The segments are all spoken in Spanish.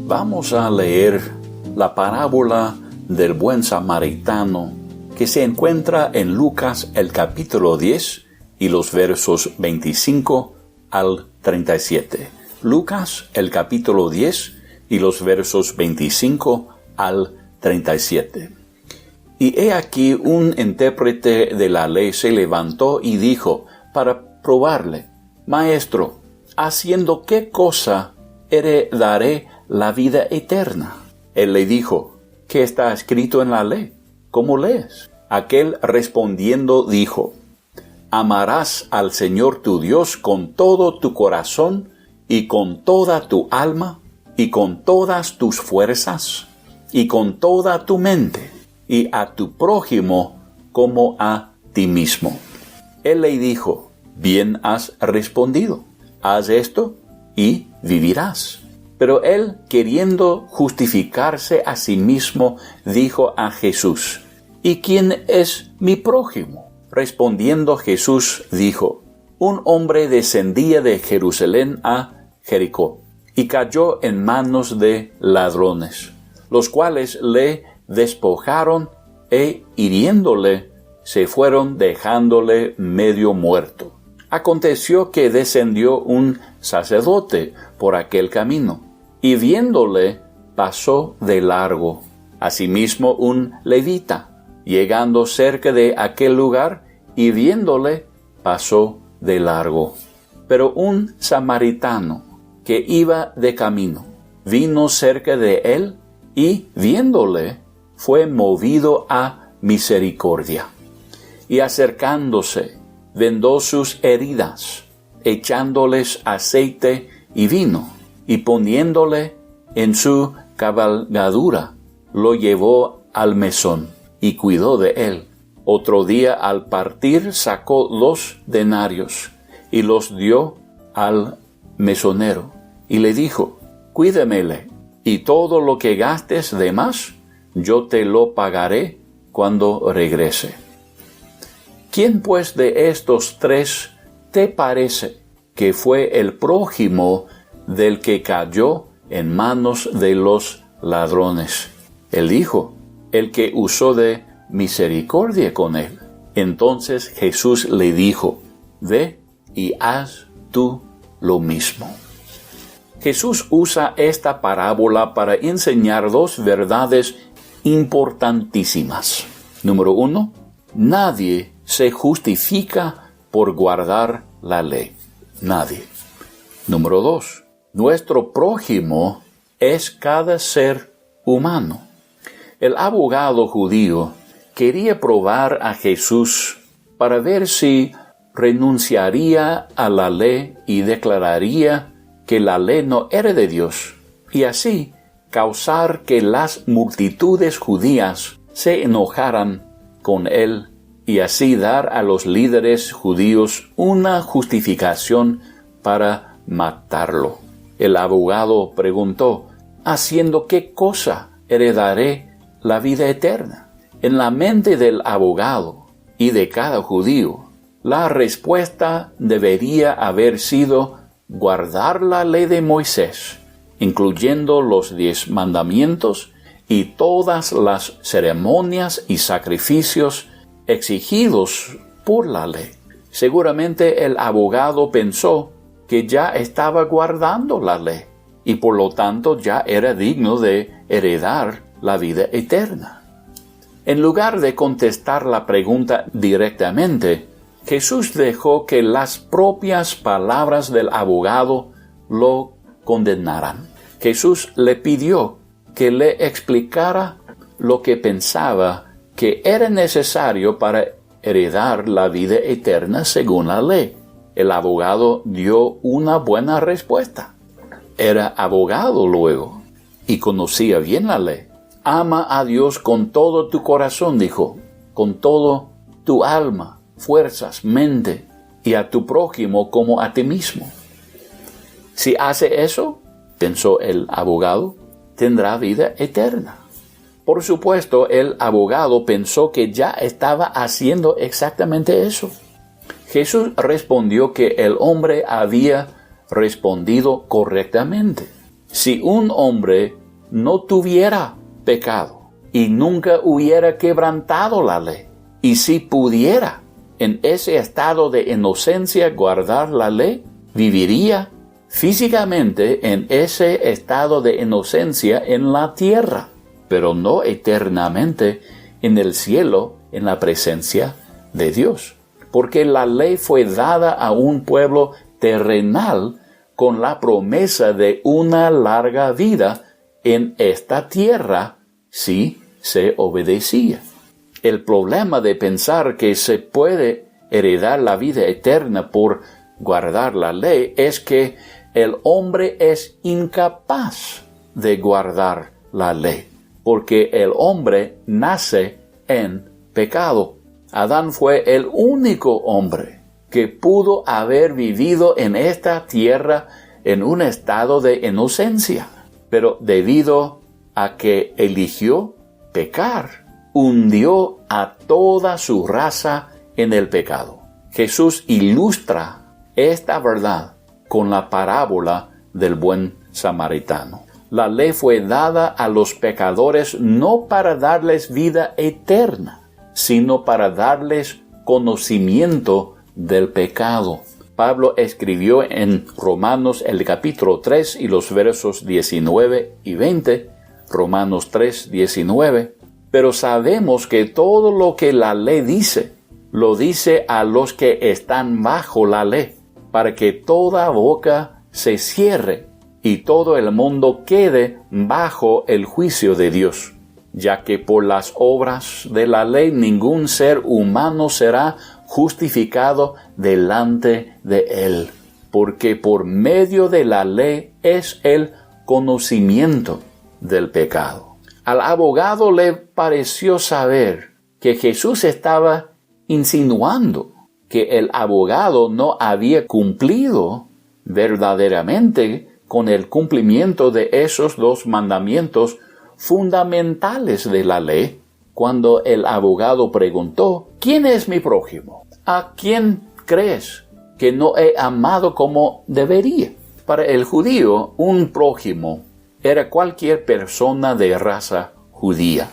Vamos a leer la parábola del buen samaritano que se encuentra en Lucas el capítulo 10 y los versos 25 al 37. Lucas el capítulo 10 y los versos 25 al 37. Y he aquí un intérprete de la ley se levantó y dijo para probarle: Maestro, ¿haciendo qué cosa heredaré la vida eterna? Él le dijo: ¿Qué está escrito en la ley? ¿Cómo lees? Aquel respondiendo dijo: Amarás al Señor tu Dios con todo tu corazón y con toda tu alma y con todas tus fuerzas y con toda tu mente, y a tu prójimo como a ti mismo. Él le dijo: Bien has respondido, haz esto y vivirás. Pero él, queriendo justificarse a sí mismo, dijo a Jesús: ¿Y quién es mi prójimo? Respondiendo Jesús dijo: Un hombre descendía de Jerusalén a Jericó, y cayó en manos de ladrones, los cuales le despojaron e hiriéndole, se fueron dejándole medio muerto. Aconteció que descendió un sacerdote por aquel camino, y viéndole pasó de largo. Asimismo un levita, llegando cerca de aquel lugar, y viéndole pasó de largo. Pero un samaritano que iba de camino vino cerca de él, y viéndole fue movido a misericordia. Y acercándose, vendó sus heridas, echándoles aceite y vino, y poniéndole en su cabalgadura, lo llevó al mesón, y cuidó de él. Otro día al partir sacó 2 denarios, y los dio al mesonero, y le dijo: Cuídemele, y todo lo que gastes de más, yo te lo pagaré cuando regrese. ¿Quién pues de estos 3 te parece que fue el prójimo del que cayó en manos de los ladrones? Él dijo: el que usó de misericordia con él. Entonces Jesús le dijo: Ve y haz tú lo mismo. Jesús usa esta parábola para enseñar 2 verdades importantísimas. Número 1, nadie se justifica por guardar la ley. Nadie. Número 2, nuestro prójimo es cada ser humano. El abogado judío quería probar a Jesús para ver si renunciaría a la ley y declararía que la ley no era de Dios, y así causar que las multitudes judías se enojaran con él, y así dar a los líderes judíos una justificación para matarlo. El abogado preguntó: ¿haciendo qué cosa heredaré la vida eterna? En la mente del abogado y de cada judío, la respuesta debería haber sido guardar la ley de Moisés, incluyendo los 10 mandamientos y todas las ceremonias y sacrificios exigidos por la ley. Seguramente el abogado pensó que ya estaba guardando la ley y por lo tanto ya era digno de heredar la vida eterna. En lugar de contestar la pregunta directamente, Jesús dejó que las propias palabras del abogado lo condenaran. Jesús le pidió que le explicara lo que pensaba que era necesario para heredar la vida eterna según la ley. El abogado dio una buena respuesta. Era abogado luego y conocía bien la ley. Ama a Dios con todo tu corazón, dijo, con todo tu alma, fuerzas, mente, y a tu prójimo como a ti mismo. Si hace eso, pensó el abogado, tendrá vida eterna. Por supuesto, el abogado pensó que ya estaba haciendo exactamente eso. Jesús respondió que el hombre había respondido correctamente. Si un hombre no tuviera pecado y nunca hubiera quebrantado la ley, y si pudiera en ese estado de inocencia guardar la ley, viviría físicamente en ese estado de inocencia en la tierra, pero no eternamente en el cielo, en la presencia de Dios. Porque la ley fue dada a un pueblo terrenal con la promesa de una larga vida en esta tierra si se obedecía. El problema de pensar que se puede heredar la vida eterna por guardar la ley es que el hombre es incapaz de guardar la ley, porque el hombre nace en pecado. Adán fue el único hombre que pudo haber vivido en esta tierra en un estado de inocencia, pero debido a que eligió pecar, hundió a toda su raza en el pecado. Jesús ilustra esta verdad con la parábola del buen samaritano. La ley fue dada a los pecadores no para darles vida eterna, sino para darles conocimiento del pecado. Pablo escribió en Romanos el capítulo 3 y los versos 19 y 20, Romanos 3, 19, pero sabemos que todo lo que la ley dice, lo dice a los que están bajo la ley, para que toda boca se cierre y todo el mundo quede bajo el juicio de Dios, ya que por las obras de la ley ningún ser humano será justificado delante de él, porque por medio de la ley es el conocimiento del pecado. Al abogado le pareció saber que Jesús estaba insinuando que el abogado no había cumplido verdaderamente con el cumplimiento de esos dos mandamientos fundamentales de la ley, cuando el abogado preguntó: ¿quién es mi prójimo? ¿A quién crees que no he amado como debería? Para el judío, un prójimo era cualquier persona de raza judía.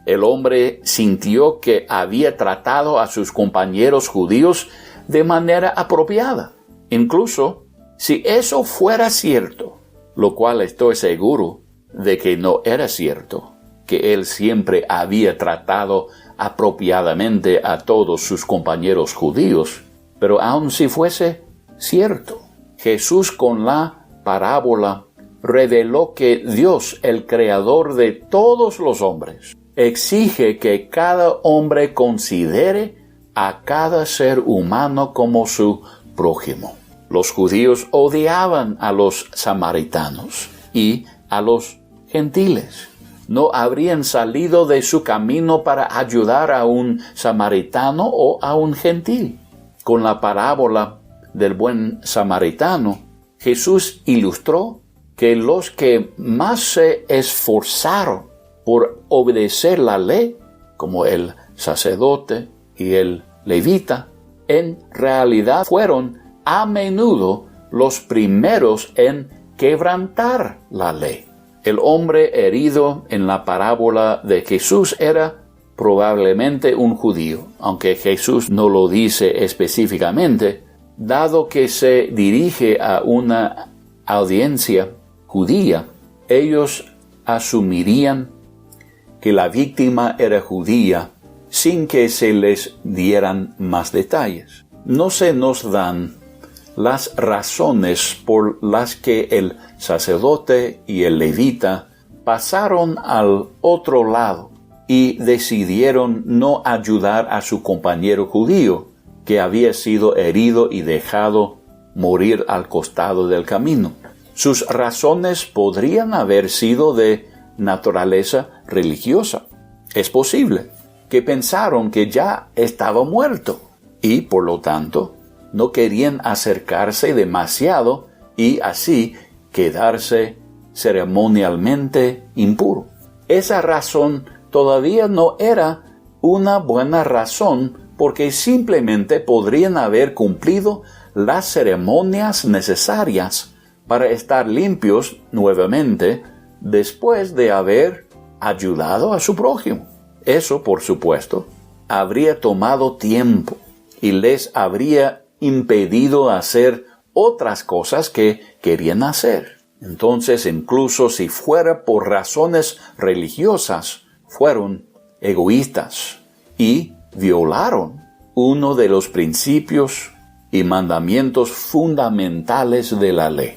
El hombre sintió que había tratado a sus compañeros judíos de manera apropiada. Incluso si eso fuera cierto, lo cual estoy seguro de que no era cierto, que él siempre había tratado apropiadamente a todos sus compañeros judíos, pero aun si fuese cierto, Jesús con la parábola reveló que Dios, el creador de todos los hombres, exige que cada hombre considere a cada ser humano como su prójimo. Los judíos odiaban a los samaritanos y a los gentiles. No habrían salido de su camino para ayudar a un samaritano o a un gentil. Con la parábola del buen samaritano, Jesús ilustró que los que más se esforzaron por obedecer la ley, como el sacerdote y el levita, en realidad fueron a menudo los primeros en quebrantar la ley. El hombre herido en la parábola de Jesús era probablemente un judío, aunque Jesús no lo dice específicamente, dado que se dirige a una audiencia judía. Ellos asumirían que la víctima era judía sin que se les dieran más detalles. No se nos dan las razones por las que el sacerdote y el levita pasaron al otro lado y decidieron no ayudar a su compañero judío, que había sido herido y dejado morir al costado del camino. Sus razones podrían haber sido de naturaleza religiosa. Es posible que pensaron que ya estaba muerto y, por lo tanto, no querían acercarse demasiado y así quedarse ceremonialmente impuro. Esa razón todavía no era una buena razón porque simplemente podrían haber cumplido las ceremonias necesarias para estar limpios nuevamente después de haber ayudado a su prójimo. Eso, por supuesto, habría tomado tiempo y les habría impedido hacer otras cosas que querían hacer. Entonces, incluso si fuera por razones religiosas, fueron egoístas y violaron uno de los principios y mandamientos fundamentales de la ley.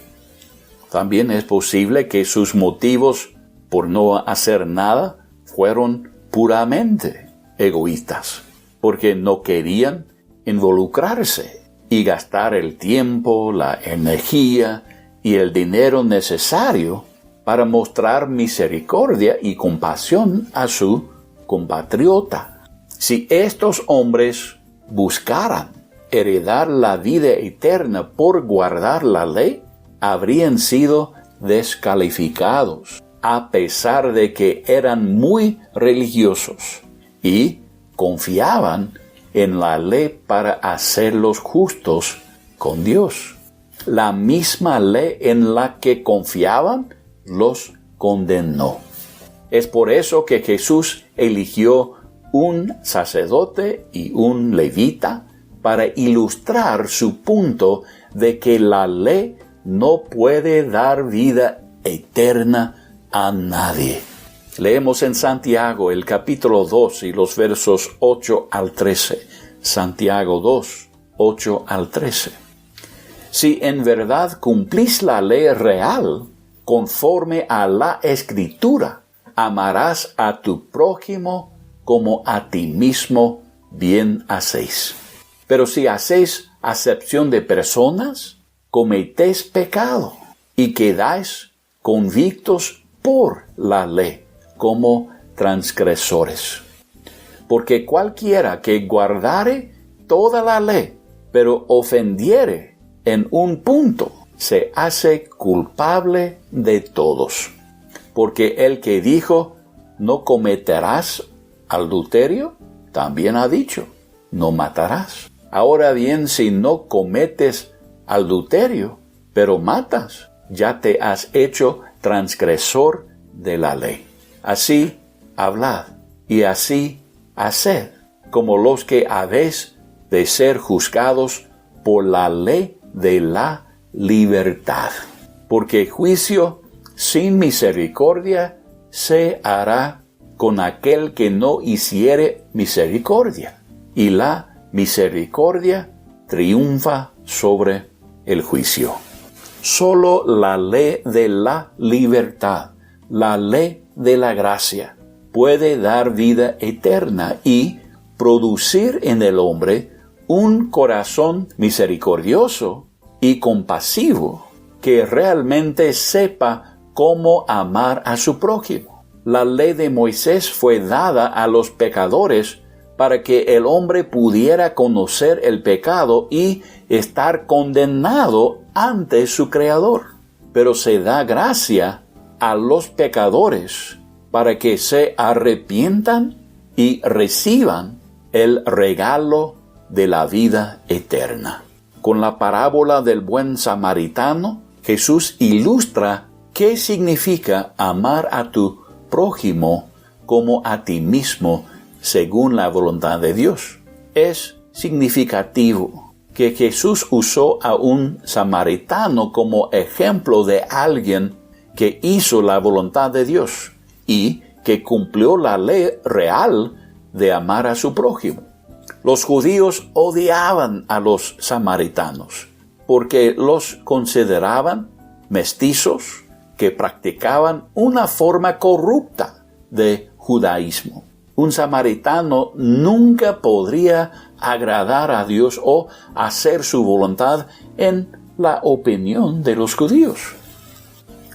También es posible que sus motivos por no hacer nada fueron puramente egoístas, porque no querían involucrarse y gastar el tiempo, la energía y el dinero necesario para mostrar misericordia y compasión a su compatriota. Si estos hombres buscaran heredar la vida eterna por guardar la ley, habrían sido descalificados, a pesar de que eran muy religiosos y confiaban en la ley para hacerlos justos con Dios. La misma ley en la que confiaban los condenó. Es por eso que Jesús eligió un sacerdote y un levita para ilustrar su punto de que la ley no puede dar vida eterna a nadie. Leemos en Santiago el capítulo 2 y los versos 8 al 13. Santiago 2, 8 al 13. Si en verdad cumplís la ley real, conforme a la Escritura, amarás a tu prójimo como a ti mismo, bien hacéis. Pero si hacéis acepción de personas, cometéis pecado y quedáis convictos por la ley como transgresores. Porque cualquiera que guardare toda la ley, pero ofendiere en un punto, se hace culpable de todos. Porque el que dijo, no cometerás adulterio, también ha dicho, no matarás. Ahora bien, si no cometes adulterio, pero matas, ya te has hecho transgresor de la ley. Así hablad y así haced, como los que habéis de ser juzgados por la ley de la libertad. Porque juicio sin misericordia se hará con aquel que no hiciere misericordia, y la misericordia triunfa sobre el juicio. Solo la ley de la libertad, la ley de la gracia, puede dar vida eterna y producir en el hombre un corazón misericordioso y compasivo que realmente sepa cómo amar a su prójimo. La ley de Moisés fue dada a los pecadores para que el hombre pudiera conocer el pecado y estar condenado ante su Creador. Pero se da gracia a los pecadores para que se arrepientan y reciban el regalo de la vida eterna. Con la parábola del buen samaritano, Jesús ilustra qué significa amar a tu prójimo como a ti mismo según la voluntad de Dios. Es significativo que Jesús usó a un samaritano como ejemplo de alguien que hizo la voluntad de Dios y que cumplió la ley real de amar a su prójimo. Los judíos odiaban a los samaritanos porque los consideraban mestizos que practicaban una forma corrupta de judaísmo. Un samaritano nunca podría agradar a Dios o hacer su voluntad en la opinión de los judíos.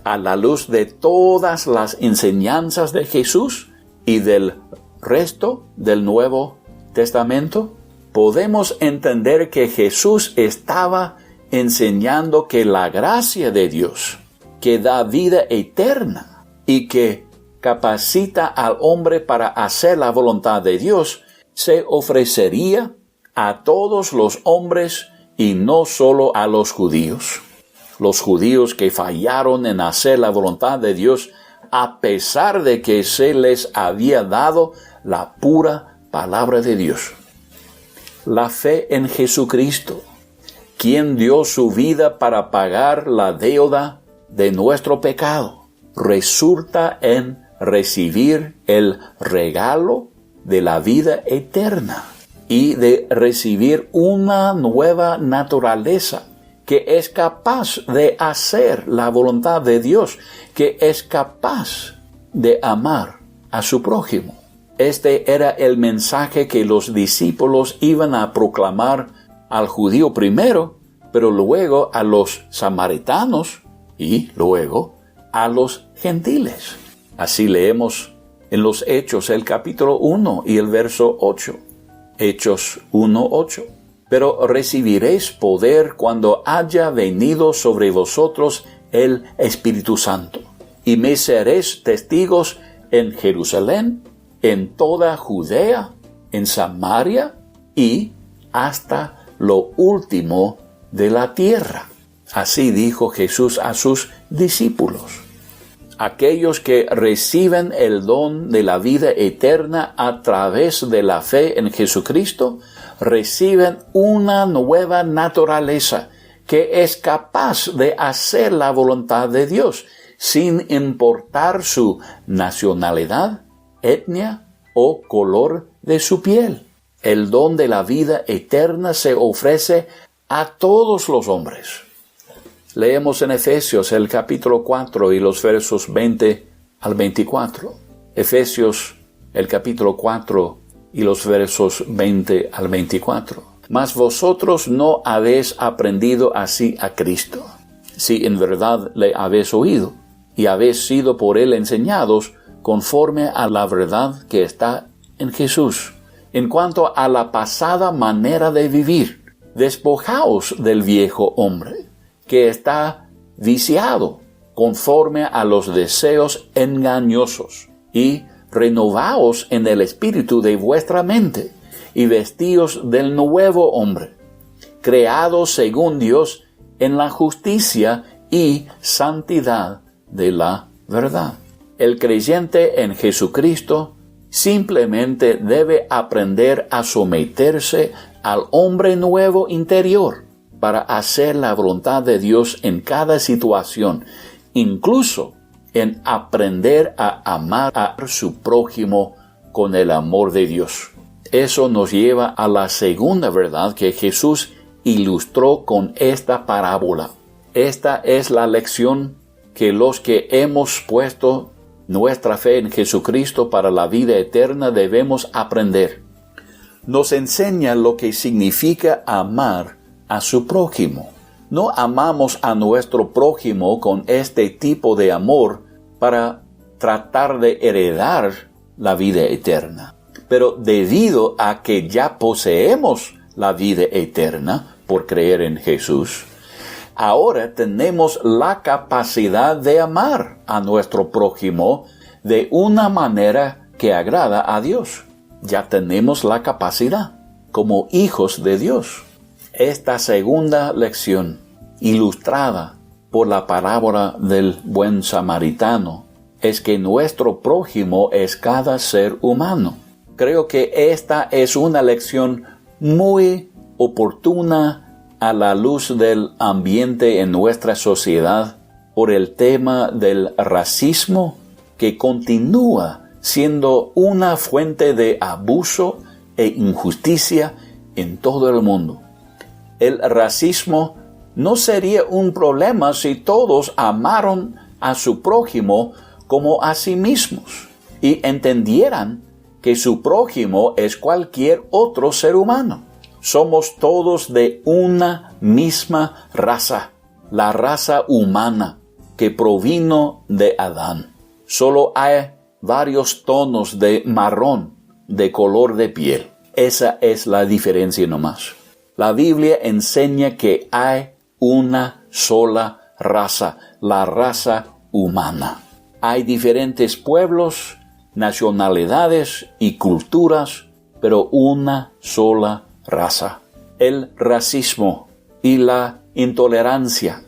A la luz de todas las enseñanzas de Jesús y del resto del Nuevo Testamento, podemos entender que Jesús estaba enseñando que la gracia de Dios, que da vida eterna y que capacita al hombre para hacer la voluntad de Dios, se ofrecería a todos los hombres y no solo a los judíos. Los judíos que fallaron en hacer la voluntad de Dios a pesar de que se les había dado la pura palabra de Dios. La fe en Jesucristo, quien dio su vida para pagar la deuda de nuestro pecado, resulta en recibir el regalo de la vida eterna y de recibir una nueva naturaleza que es capaz de hacer la voluntad de Dios, que es capaz de amar a su prójimo. Este era el mensaje que los discípulos iban a proclamar al judío primero, pero luego a los samaritanos y luego a los gentiles. Así leemos en los Hechos, el capítulo 1 y el verso 8. Hechos 1:8. Pero recibiréis poder cuando haya venido sobre vosotros el Espíritu Santo, y me seréis testigos en Jerusalén, en toda Judea, en Samaria y hasta lo último de la tierra. Así dijo Jesús a sus discípulos. Aquellos que reciben el don de la vida eterna a través de la fe en Jesucristo, reciben una nueva naturaleza que es capaz de hacer la voluntad de Dios, sin importar su nacionalidad, etnia o color de su piel. El don de la vida eterna se ofrece a todos los hombres. Leemos en Efesios el capítulo 4 y los versos 20 al 24. Efesios el capítulo 4 y los versos 20 al 24. Mas vosotros no habéis aprendido así a Cristo, si en verdad le habéis oído, y habéis sido por él enseñados conforme a la verdad que está en Jesús. En cuanto a la pasada manera de vivir, despojaos del viejo hombre, que está viciado conforme a los deseos engañosos, y renovaos en el espíritu de vuestra mente, y vestíos del nuevo hombre, creado según Dios en la justicia y santidad de la verdad. El creyente en Jesucristo simplemente debe aprender a someterse al hombre nuevo interior para hacer la voluntad de Dios en cada situación, incluso en aprender a amar a su prójimo con el amor de Dios. Eso nos lleva a la segunda verdad que Jesús ilustró con esta parábola. Esta es la lección que los que hemos puesto nuestra fe en Jesucristo para la vida eterna debemos aprender. Nos enseña lo que significa amar a su prójimo. No amamos a nuestro prójimo con este tipo de amor para tratar de heredar la vida eterna. Pero debido a que ya poseemos la vida eterna por creer en Jesús, ahora tenemos la capacidad de amar a nuestro prójimo de una manera que agrada a Dios. Ya tenemos la capacidad como hijos de Dios. Esta segunda lección, ilustrada por la parábola del buen samaritano, es que nuestro prójimo es cada ser humano. Creo que esta es una lección muy oportuna a la luz del ambiente en nuestra sociedad por el tema del racismo que continúa siendo una fuente de abuso e injusticia en todo el mundo. El racismo no sería un problema si todos amaran a su prójimo como a sí mismos y entendieran que su prójimo es cualquier otro ser humano. Somos todos de una misma raza, la raza humana que provino de Adán. Solo hay varios tonos de marrón de color de piel. Esa es la diferencia nomás. La Biblia enseña que hay una sola raza, la raza humana. Hay diferentes pueblos, nacionalidades y culturas, pero una sola raza. El racismo y la intolerancia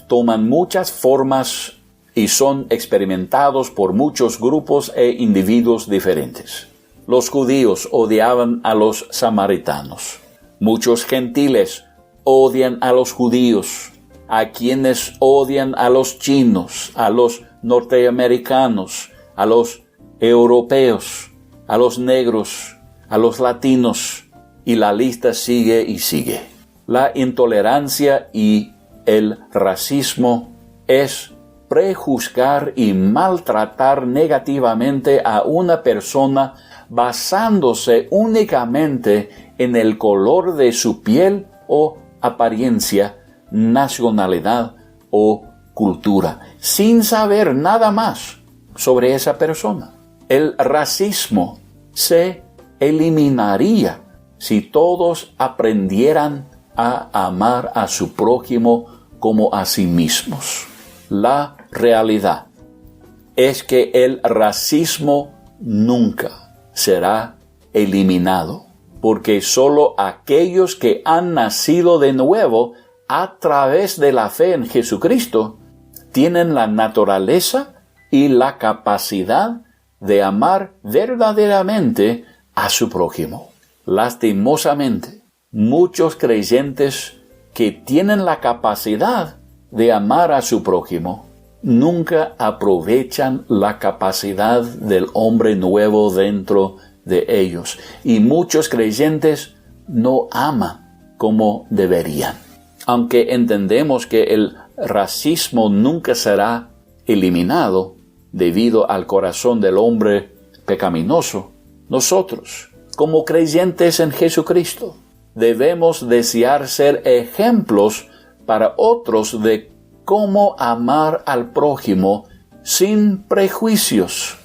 toman muchas formas y son experimentados por muchos grupos e individuos diferentes. Los judíos odiaban a los samaritanos. Muchos gentiles odian a los judíos, a quienes odian a los chinos, a los norteamericanos, a los europeos, a los negros, a los latinos, y la lista sigue y sigue. La intolerancia y el racismo es prejuzgar y maltratar negativamente a una persona basándose únicamente en el color de su piel o apariencia, nacionalidad o cultura, sin saber nada más sobre esa persona. El racismo se eliminaría si todos aprendieran a amar a su prójimo como a sí mismos. La realidad es que el racismo nunca será eliminado, porque solo aquellos que han nacido de nuevo a través de la fe en Jesucristo tienen la naturaleza y la capacidad de amar verdaderamente a su prójimo. Lastimosamente, muchos creyentes que tienen la capacidad de amar a su prójimo nunca aprovechan la capacidad del hombre nuevo dentro de ellos, y muchos creyentes no aman como deberían. Aunque entendemos que el racismo nunca será eliminado debido al corazón del hombre pecaminoso, nosotros, como creyentes en Jesucristo, debemos desear ser ejemplos para otros de cómo amar al prójimo sin prejuicios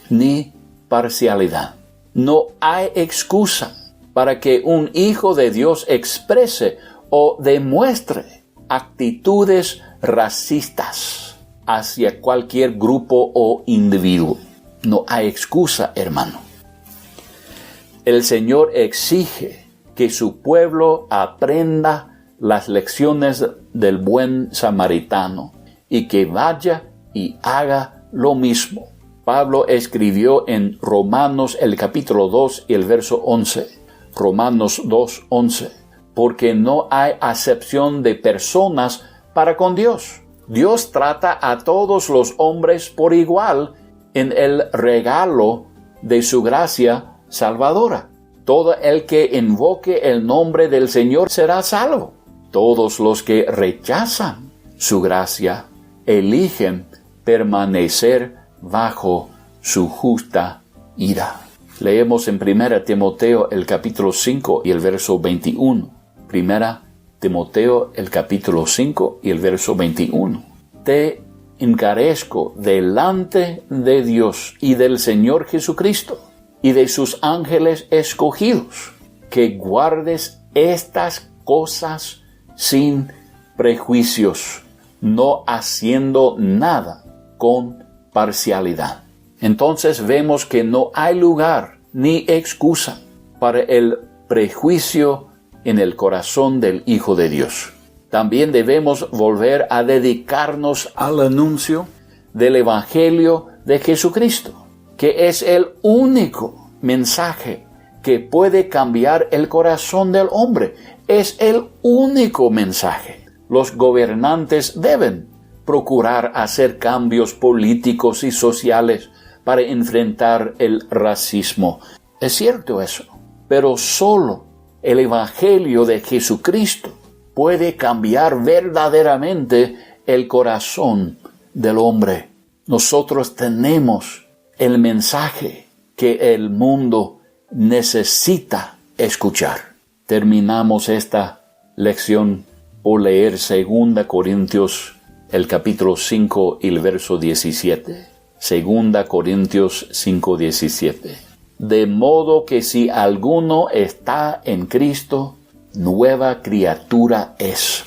ni parcialidad. No hay excusa para que un hijo de Dios exprese o demuestre actitudes racistas hacia cualquier grupo o individuo. No hay excusa, hermano. El Señor exige que su pueblo aprenda las lecciones del buen samaritano y que vaya y haga lo mismo. Pablo escribió en Romanos el capítulo 2 y el verso 11. Romanos 2:11. Porque no hay acepción de personas para con Dios. Dios trata a todos los hombres por igual en el regalo de su gracia salvadora. Todo el que invoque el nombre del Señor será salvo. Todos los que rechazan su gracia eligen permanecer bajo su justa ira. Leemos en 1 Timoteo el capítulo 5 y el verso 21. 1 Timoteo el capítulo 5 y el verso 21. Te encarezco delante de Dios y del Señor Jesucristo y de sus ángeles escogidos, que guardes estas cosas sin prejuicios, no haciendo nada con parcialidad. Entonces vemos que no hay lugar ni excusa para el prejuicio en el corazón del Hijo de Dios. También debemos volver a dedicarnos al anuncio del Evangelio de Jesucristo, que es el único mensaje que puede cambiar el corazón del hombre. Es el único mensaje. Los gobernantes deben procurar hacer cambios políticos y sociales para enfrentar el racismo. Es cierto eso, pero solo el Evangelio de Jesucristo puede cambiar verdaderamente el corazón del hombre. Nosotros tenemos el mensaje que el mundo necesita escuchar. Terminamos esta lección por leer 2 Corintios el capítulo 5 y el verso 17. 2 Corintios 5:17. De modo que si alguno está en Cristo, nueva criatura es.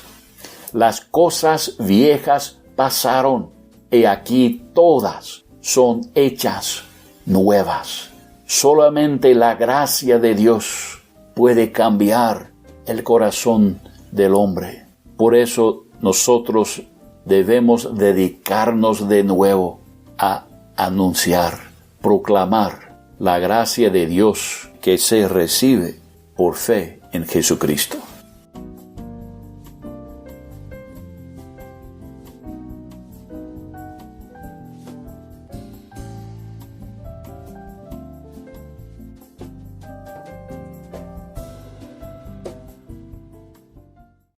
Las cosas viejas pasaron, y aquí todas son hechas nuevas. Solamente la gracia de Dios puede cambiar el corazón del hombre. Por eso nosotros debemos dedicarnos de nuevo a anunciar, proclamar la gracia de Dios que se recibe por fe en Jesucristo.